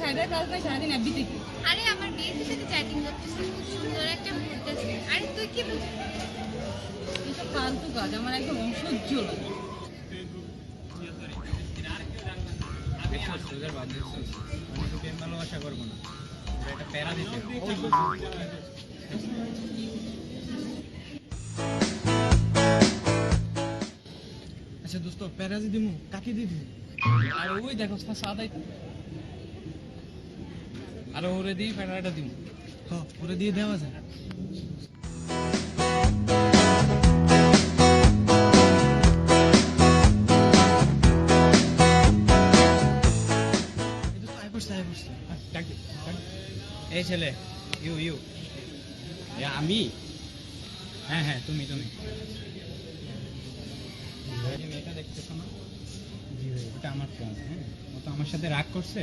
কায়দায় কাজ নাই, সারাদিন এফবিতে কি? আরে আমার মেয়েদের সাথে চ্যাটিং করতেছি, খুব সুন্দর একটা ঘুরতেছি। আরে তুই কি বুঝিস? এসব ফালতু কাজ আমার একদম অসহ্য লাগে। সোজার বাদ দিচ্ছিস, আমি তো প্রেম ভালোবাসা করবো না, ওরা একটা প্যারা দিতে। আচ্ছা দোস্ত, প্যারাজি দিমু কাকে দিবি? আর ওই দেখো সাদাই, আর ওরে দিই প্যারাটা দিব। হ, ওরে দিয়ে দেওয়া যায়। এই দোস্ত, আয় পড়ছে, আয় পড়ছে। ডাক দে, ডাক দে। এই ছেলে, ইউ ইউ আমি, হ্যাঁ হ্যাঁ তুমি তুমি এই মেয়েটা দেখতেছো না? জি ভাই, ওটা আমার ফ্রেন্ড। হ্যাঁ, ও তো আমার সাথে রাগ করছে,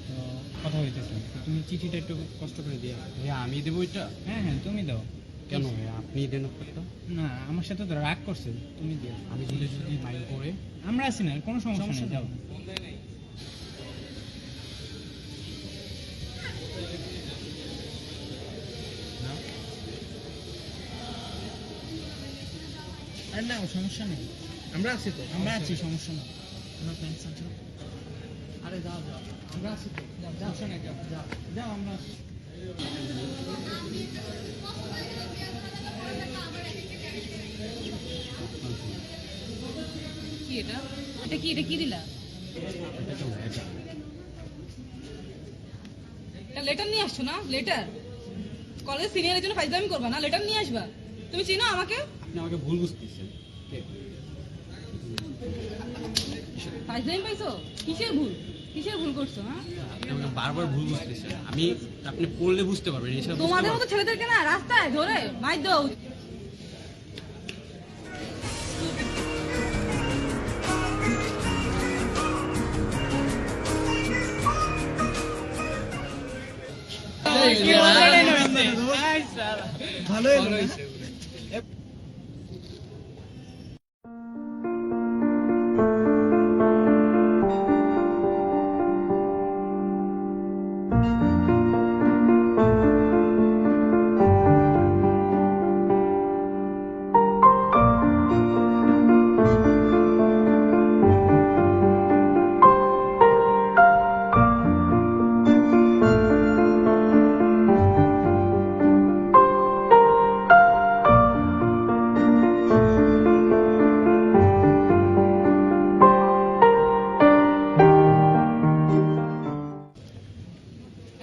তো কথা হইতেছে। তো তুমি চিঠিটা একটু কষ্ট করে দিয়ে আসো। ভাইয়া আমি দেবো এটা? হ্যাঁ হ্যাঁ তুমি দাও। কেন ভাইয়া আপনি দেন একটা? না, আমার সাথে তো রাগ করছে, তুমি দিও। আমি যদি মাইন্ড করে? আমরা আছি না, কোনো সমস্যা নেই, যাও। আর না, সমস্যা নেই, আমরা আছি তো, আমরা আছি, সমস্যা নেই। আমরা প্যান্ট সার্চ। আরে যাও যাও, আমরা আছি তো, যাও যাও, সমস্যা নেই, যাও। যাও যাও, আমরা আছি। কি এটা? এটা কি? এটা কি দিলা? এটা লেটার নিয়ে আসছো না? লেটার? কলেজ সিনিয়রের জন্য ফাইজলামি করবা না, লেটার নিয়ে আসবা। তুমি চিনো আমাকে? আপনি আমাকে ভুল বুঝতেছেন। ফাইজলামি পাইছো? কিসের ভুল? কিসের ভুল করছো? হ্যাঁ, আপনি আমাকে বারবার ভুল বুঝতেছেন। আমি, আপনি পড়লে বুঝতে পারবেন, এসব বুঝতে তোমাদের মতো পারবেন। ছেলেদেরকে না রাস্তায় ধরে মাইর দাও। ভালোই হলো না?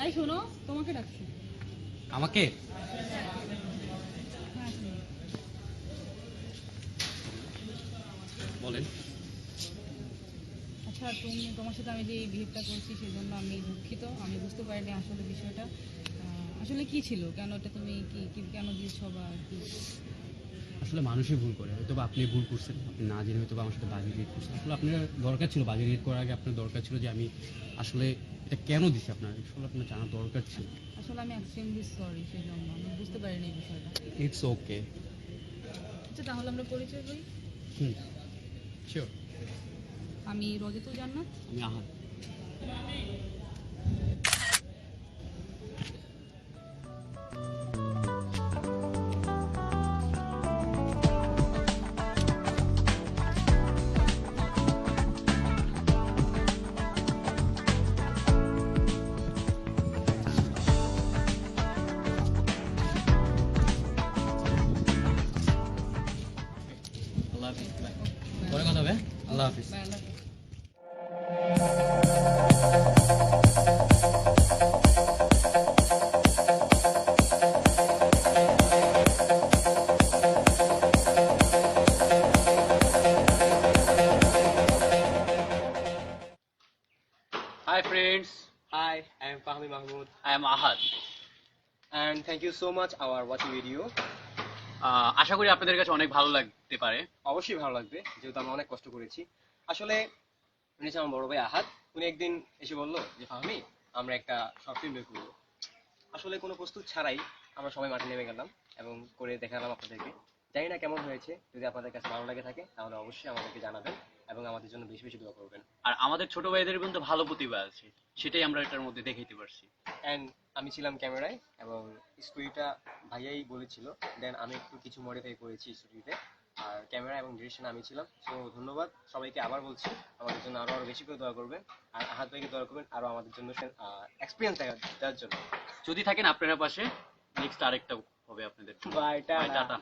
এই শোনো, তোমাকে ডাকছি। আমাকে? হ্যাঁ, শোনো। বলেন। আচ্ছা, তোমার সাথে আমি যে এই বিহেভটা করছি সেই জন্য আমি দুঃখিত। আমি বুঝতে পারিনি আসলে বিষয়টা আসলে কি ছিল, কেন এটা তুমি কেন দিয়েছো বা কি? আসলে মানুষই ভুল করে, হয়তো বা আপনি ভুল করছেন, আপনি না জেনে হয়তো বা আমার সাথে বাজে রিয়েট করছেন। আসলে আপনার দরকার ছিল, বাজে রিয়েট করার আগে আপনার দরকার ছিল যে আমি আসলে এটা কেন দিছি আপনার, আসলে আপনার জানার দরকার ছিল। আসলে আমি এক্সট্রিমলি সরি, সেই জন্য আমি বুঝতে পারিনি এই বিষয়টা। It's okay. আচ্ছা, তাহলে আমরা পরিচয় হই। শিওর। আমি রজতুল জান্নাত। আমি আহাদ। আল্লাহ হাফিজ। পরে কথা হবে। আল্লাহ হাফিজ। Bye, আল্লাহ হাফেজ। Hi friends, Hi, I am Fahmi Mahmood I am Ahad. and thank you so much our watching video. আশা করি আপনাদের কাছে অনেক ভালো লাগতে পারে। অবশ্যই ভালো লাগবে যেহেতু আমরা অনেক কষ্ট করেছি। আসলে উনি হচ্ছে আমার বড় ভাই আহাদ। উনি একদিন এসে বললো যে ফাহমি আমরা একটা শর্ট ফিল্ম বের করবো। আসলে কোনো প্রস্তুত ছাড়াই আমরা সবাই মাঠে নেমে গেলাম এবং করে দেখালাম আপনাদেরকে। জানি না কেমন হয়েছে, যদি আপনাদের কাছে ভালো লাগে থাকে তাহলে অবশ্যই আমাদেরকে জানাবেন। এবং আমাদের জন্য বেশি বেশি দোয়া করবেন। আর আমাদের ছোট ভাইদের কিন্তু ভালো প্রতিভা আছে, সেটাই আমরা এটার মধ্যে দেখাইতে পারছি। অ্যান্ড আমি ছিলাম ক্যামেরায় এবং স্টোরিটা ভাইয়াই বলেছিল, দেন আমি একটু কিছু মডিফাই করেছি স্টোরিতে, আর ক্যামেরা এবং ডিরেকশন আমি ছিলাম। সো ধন্যবাদ সবাইকে, আবার বলছি আমাদের জন্য আরো বেশি করে দোয়া করবেন, আর আহাত ভাইকে দোয়া করবেন আরো আমাদের জন্য এক্সপিরিয়েন্স দেওয়ার জন্য। যদি থাকেন আপনারা পাশে, নেক্সট আরেকটা হবে আপনাদের জন্য। Bye, Bye, tata. টাটা।